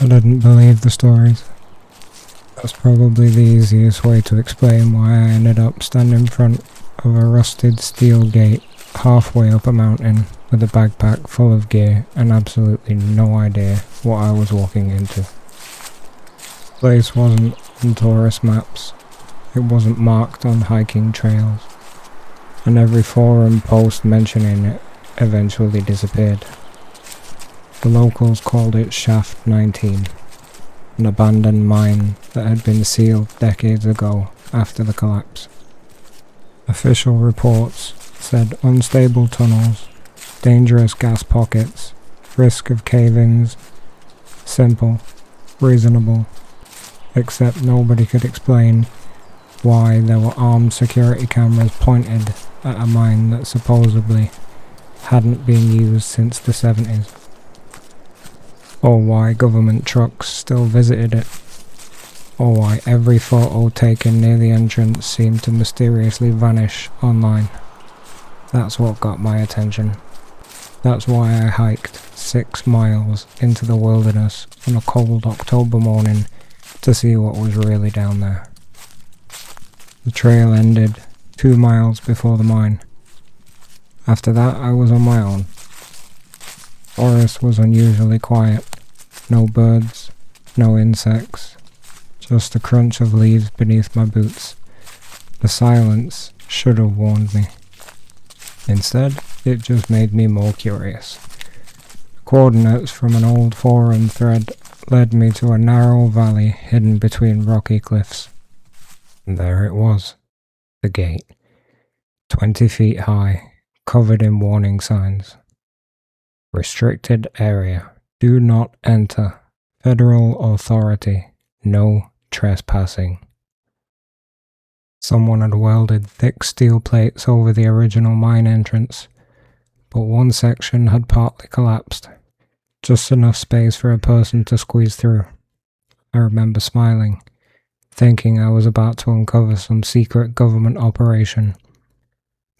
I didn't believe the stories. That's probably the easiest way to explain why I ended up standing in front of a rusted steel gate halfway up a mountain with a backpack full of gear and absolutely no idea what I was walking into. The place wasn't on tourist maps, it wasn't marked on hiking trails, and every forum post mentioning it eventually disappeared. The locals called it Shaft 19, an abandoned mine that had been sealed decades ago after the collapse. Official reports said unstable tunnels, dangerous gas pockets, risk of cave-ins. Simple, reasonable, except nobody could explain why there were armed security cameras pointed at a mine that supposedly hadn't been used since the 70s. Or why government trucks still visited it. Or why every photo taken near the entrance seemed to mysteriously vanish online. That's what got my attention. That's why I hiked 6 miles into the wilderness on a cold October morning to see what was really down there. The trail ended 2 miles before the mine. After that, I was on my own. Forest was unusually quiet. No birds, no insects, just the crunch of leaves beneath my boots. The silence should have warned me. Instead, it just made me more curious. Coordinates from an old forum thread led me to a narrow valley hidden between rocky cliffs. And there it was, the gate, 20 feet high, covered in warning signs. Restricted area. Do not enter. Federal authority. No trespassing. Someone had welded thick steel plates over the original mine entrance, but one section had partly collapsed. Just enough space for a person to squeeze through. I remember smiling, thinking I was about to uncover some secret government operation.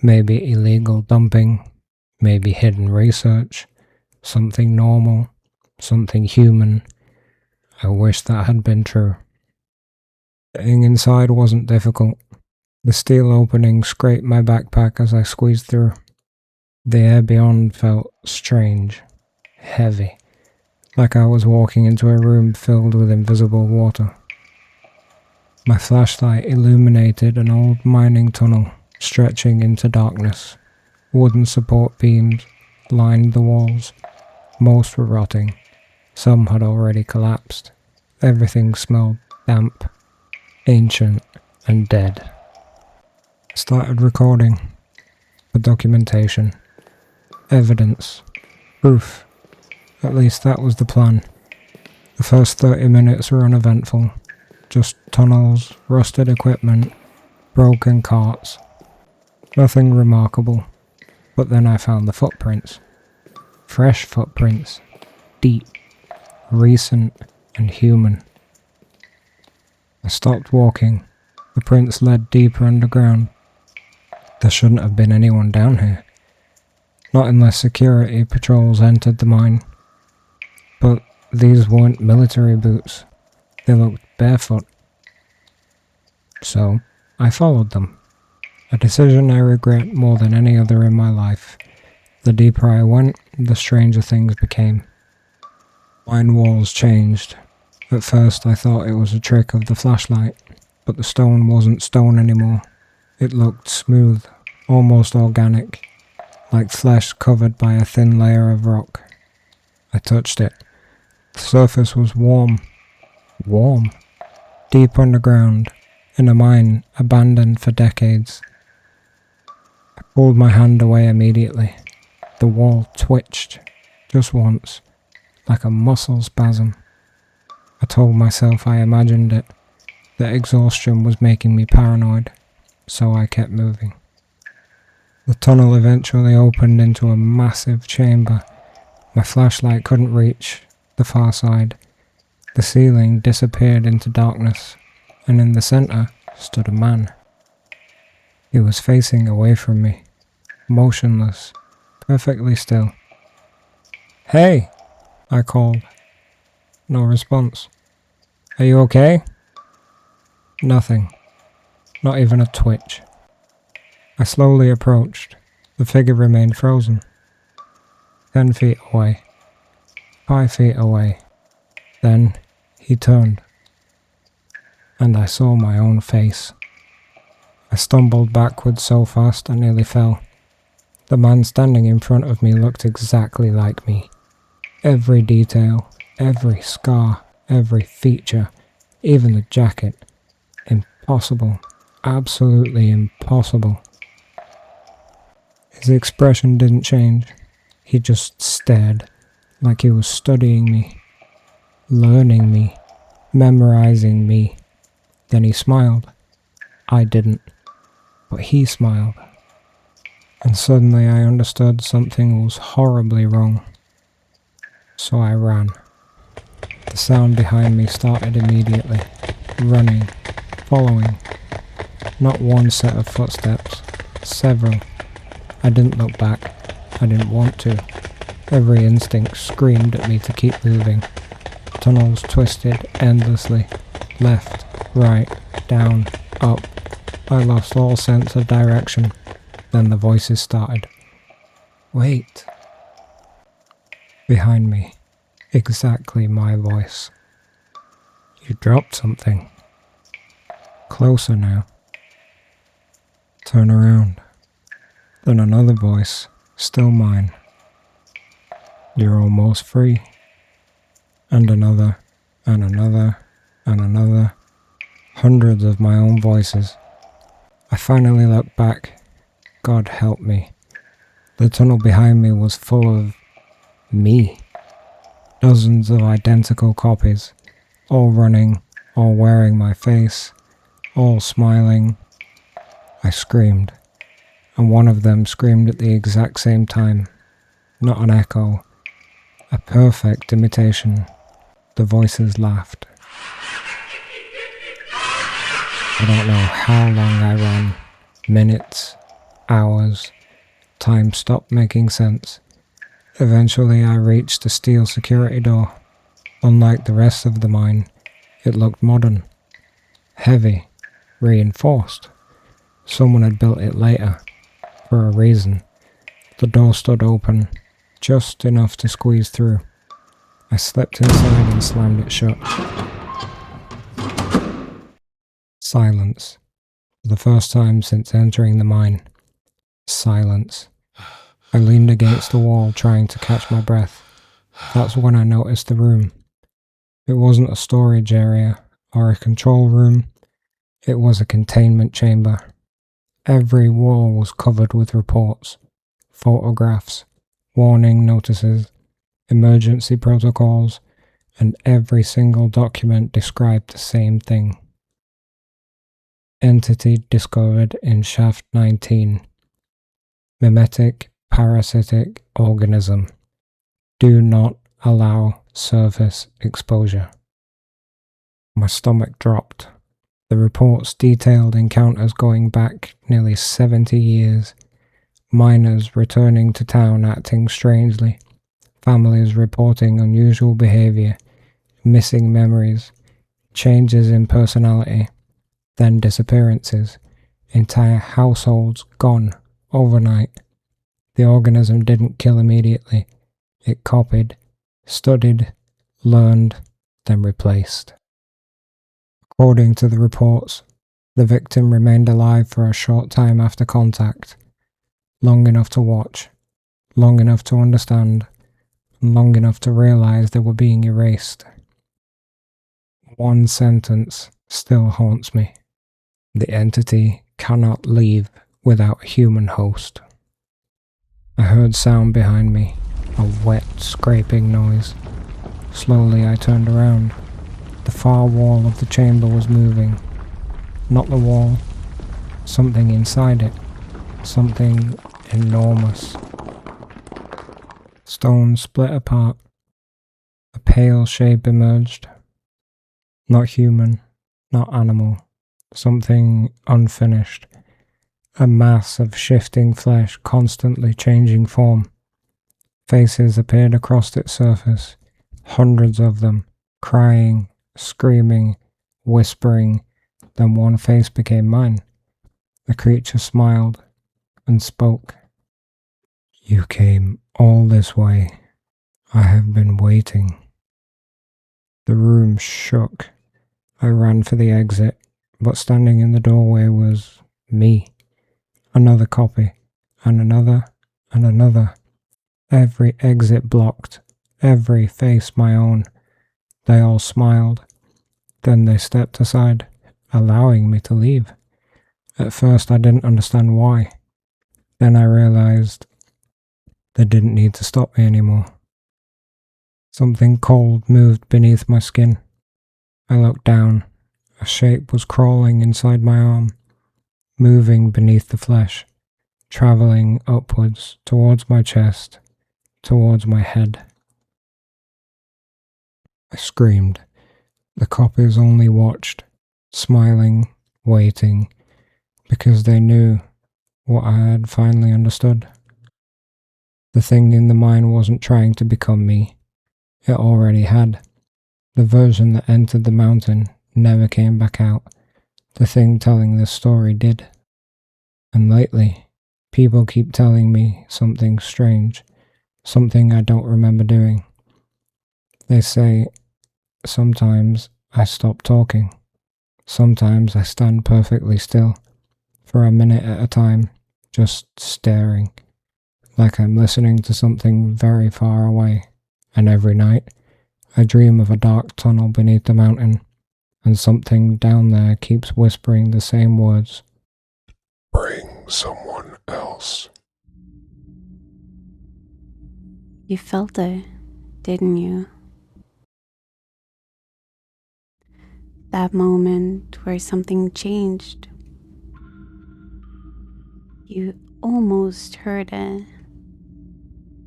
Maybe illegal dumping, maybe hidden research, something normal, something human. I wish that had been true. Getting inside wasn't difficult. The steel opening scraped my backpack as I squeezed through. The air beyond felt strange, heavy, like I was walking into a room filled with invisible water. My flashlight illuminated an old mining tunnel stretching into darkness. Wooden support beams lined the walls. Most were rotting. Some had already collapsed. Everything smelled damp, ancient, and dead. I started recording. For documentation. Evidence. Proof. At least that was the plan. The first 30 minutes were uneventful. Just tunnels, rusted equipment, broken carts. Nothing remarkable. But then I found the footprints. Fresh footprints. Deep. Recent and human. I stopped walking. The prints led deeper underground. There shouldn't have been anyone down here. Not unless security patrols entered the mine. But these weren't military boots. They looked barefoot. So, I followed them. A decision I regret more than any other in my life. The deeper I went, the stranger things became. Mine walls changed. At first I thought it was a trick of the flashlight, but the stone wasn't stone anymore. It looked smooth, almost organic, like flesh covered by a thin layer of rock. I touched it. The surface was warm. Warm. Deep underground, in a mine abandoned for decades. I pulled my hand away immediately. The wall twitched, just once, like a muscle spasm. I told myself I imagined it, that exhaustion was making me paranoid, so I kept moving. The tunnel eventually opened into a massive chamber. My flashlight couldn't reach the far side. The ceiling disappeared into darkness, and in the center stood a man. He was facing away from me, motionless, perfectly still. "Hey!" I called. No response. Are you okay? Nothing. Not even a twitch. I slowly approached. The figure remained frozen. 10 feet away. 5 feet away. Then he turned. And I saw my own face. I stumbled backwards so fast I nearly fell. The man standing in front of me looked exactly like me. Every detail, every scar, every feature, even the jacket. Impossible. Absolutely impossible. His expression didn't change. He just stared, like he was studying me, learning me, memorizing me. Then he smiled. I didn't, but he smiled. And suddenly I understood something was horribly wrong. So I ran. The sound behind me started immediately, running, following. Not one set of footsteps, several. I didn't look back. I didn't want to. Every instinct screamed at me to keep moving. Tunnels twisted endlessly. Left, right, down, up. I lost all sense of direction. Then the voices started. Wait. Behind me. Exactly my voice. You dropped something. Closer now. Turn around. Then another voice, still mine. You're almost free. And another, and another, and another. Hundreds of my own voices. I finally looked back. God help me. The tunnel behind me was full of me. Dozens of identical copies, all running, all wearing my face, all smiling. I screamed, and one of them screamed at the exact same time. Not an echo, a perfect imitation. The voices laughed. I don't know how long I ran. Minutes, hours. Time stopped making sense. Eventually I reached a steel security door. Unlike the rest of the mine, it looked modern. Heavy. Reinforced. Someone had built it later. For a reason. The door stood open. Just enough to squeeze through. I slipped inside and slammed it shut. Silence. For the first time since entering the mine. Silence. I leaned against the wall trying to catch my breath. That's when I noticed the room. It wasn't a storage area or a control room. It was a containment chamber. Every wall was covered with reports, photographs, warning notices, emergency protocols, and every single document described the same thing. Entity discovered in Shaft 19. Mimetic parasitic organism. Do not allow surface exposure. My stomach dropped. The reports detailed encounters going back nearly 70 years. Miners returning to town acting strangely. Families reporting unusual behavior, missing memories, changes in personality, then disappearances. Entire households gone overnight. The organism didn't kill immediately. It copied, studied, learned, then replaced. According to the reports, the victim remained alive for a short time after contact, long enough to watch, long enough to understand, and long enough to realize they were being erased. One sentence still haunts me. The entity cannot leave without a human host. I heard sound behind me, a wet, scraping noise. Slowly I turned around. The far wall of the chamber was moving. Not the wall. Something inside it. Something enormous. Stone split apart. A pale shape emerged. Not human, not animal. Something unfinished. A mass of shifting flesh constantly changing form. Faces appeared across its surface, hundreds of them, crying, screaming, whispering. Then one face became mine. The creature smiled and spoke. You came all this way. I have been waiting. The room shook. I ran for the exit, but standing in the doorway was me. Another copy, and another, and another. Every exit blocked, every face my own. They all smiled. Then they stepped aside, allowing me to leave. At first I didn't understand why. Then I realized they didn't need to stop me anymore. Something cold moved beneath my skin. I looked down. A shape was crawling inside my arm, moving beneath the flesh, traveling upwards towards my chest, towards my head. I screamed. The copies only watched, smiling, waiting, because they knew what I had finally understood. The thing in the mine wasn't trying to become me. It already had. The version that entered the mountain never came back out. The thing telling this story did. And lately, people keep telling me something strange, something I don't remember doing. They say, sometimes I stop talking. Sometimes I stand perfectly still, for a minute at a time, just staring, like I'm listening to something very far away. And every night, I dream of a dark tunnel beneath the mountain, and something down there keeps whispering the same words. Bring someone else. You felt it, didn't you? That moment where something changed. You almost heard it.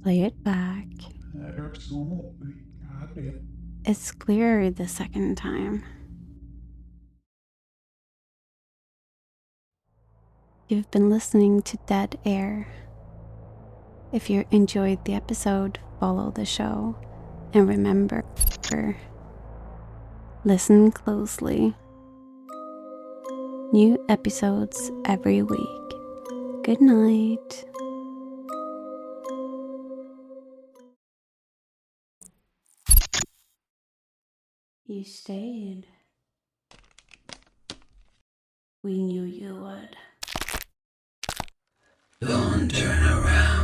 Play it back. It's clearer the second time. You've been listening to Dead Air. If you enjoyed the episode, follow the show. And remember, listen closely. New episodes every week. Good night. You stayed. We knew you would. Don't turn around.